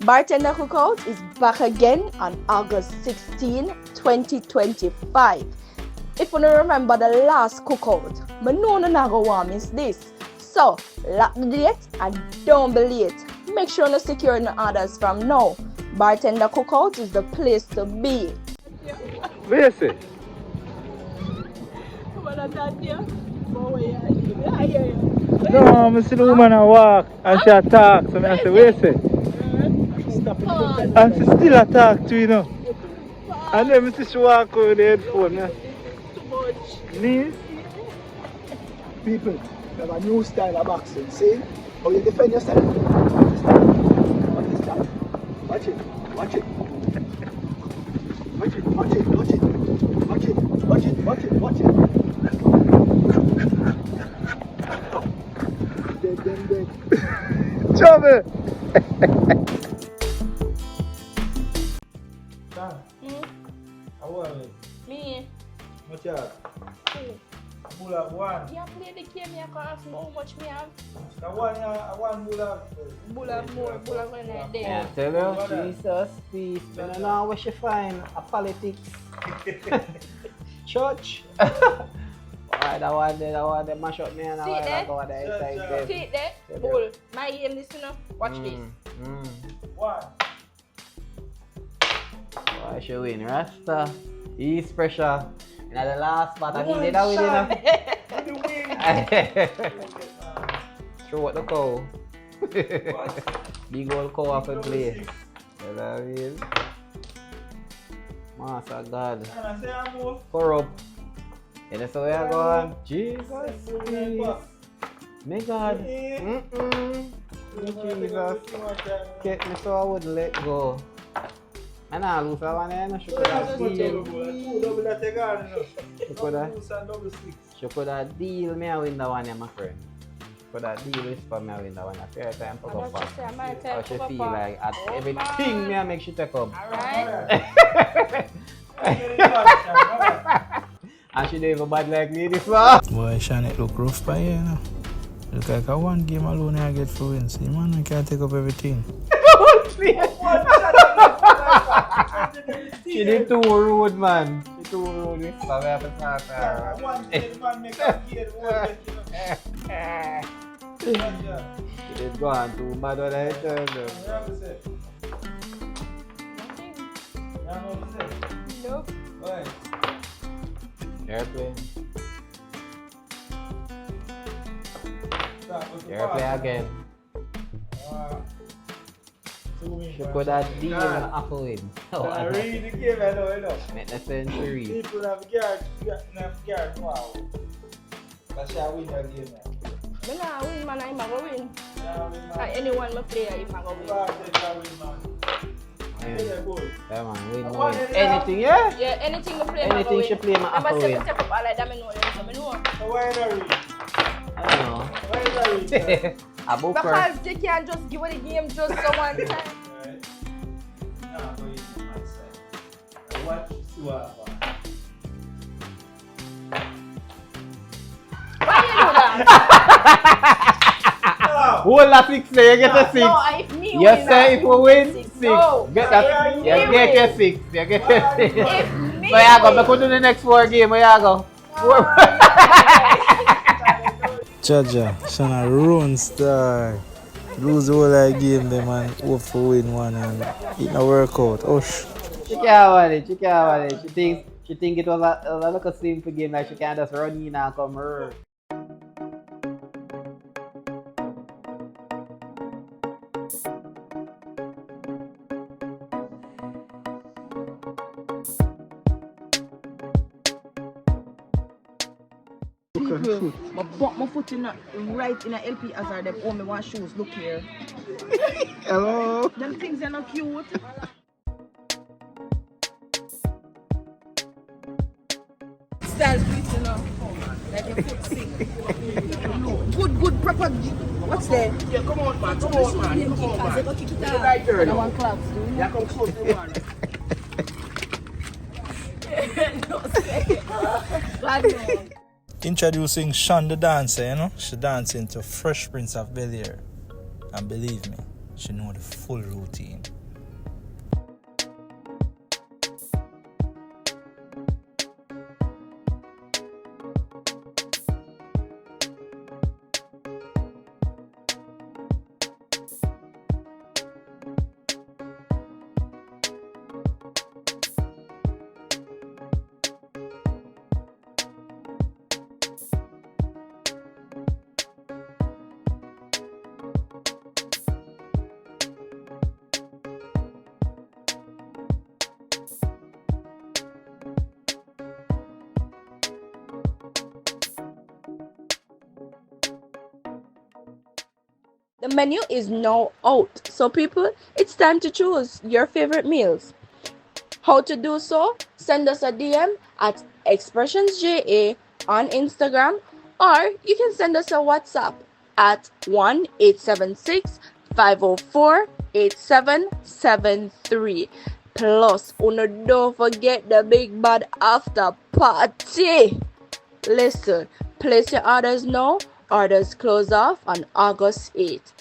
Bartender Cookout is back again on August 16, 2025. If you don't remember the last cookout, I know you not gonna want miss this. So, lock the date and don't be late. Make sure you secure your orders from now. Bartender Cookout is the place to be. Where you say? No, I see the woman a walk and she talk. So I say, where you say? And she still a talk to you know. And then I see she walk over the headphone. Yeah. Me? People, we have a new style of boxing. See how you defend yourself. Watch it. Watch it. Watch it. Watch it. Watch it. Watch it. Watch it. Watch it. Watch it. Dead. Chubby! How are you? Me? What's up? Bulak one. Yeah, play the game. You can ask me how much me have. I want bulak. Bulak more. Bulak when I there. Yeah, tell you, Jesus, peace. I don't know what you find. A politics. Church. Alright, that one, they mash up me and I go there inside them. See it there? Bull. My game, listen up. Watch this. What? Why should win? Rasta. Xpressionzja. In the last part, I think they don't win enough. Throw out the cow. Big old cow off and play. You know what I mean? Master God. Corrupt. And that's the way I go on. Jesus, please. May God. Jesus. Kept me so I wouldn't let go. And I lose that one there. She could have deal me I win that one, my friend. She could have deal with for me I win that one. A fair time for go back. How she feel like at everything me I make she take up. Alright. And she don't even bad like me this one. Boy, Shannon look rough by here, you know. Look like a one game alone I get for win. See, man, I can't take up everything. She did too rude, man. She too rude. This is what happened to her. She did go on too bad with her child. Nope. Airplane. Airplane again. She could have deal and apple win. I read the game, I know. Make the century. People have guard, wow. That's how we win the game, man. When I win, man, I'm going to win. Anyone I play, I'm going to win. Yeah, man, win. Anything, yeah? Yeah, anything I play, Anything she play, my apple win. Step up, I like that, I know. So why not read? I don't know. Why not read? A booker. Because they can't just give it the game just so one time. Right. Nah, but it's on my side. I watch see what happens. Why you do that? Hold that 6 there, you get a 6. No, if me You win, say if we win, 6. No. Get that. You get your 6. You get your 6. If me So you go, go to the next 4 game, where you go? Jaja, Shana run star. Lose the whole game, them and hope for win one and it no work out. Osh. She can't want it. She think it was a little simple game, like she can just run in and come her. I bought my foot in right in a LP hazard. Them owe me one shoes. Look here. Hello. Them things are not cute. Style please, you know. Like your foot sick. Good, proper. What's there? Yeah, come on, man. Come on, man. Come on, man. Kick it out. Right there, I no. want claps. Yeah, come close to one. God no. Introducing Sean the dancer, you know. She dancing to Fresh Prince of Bel-Air. And believe me, she know the full routine. The menu is now out. So people, it's time to choose your favorite meals. How to do so? Send us a DM at Xpressionzja on Instagram, or you can send us a WhatsApp at 1-876-504-8773. Plus, don't forget the big bad after party. Listen, place your orders now. Orders close off on August 8th.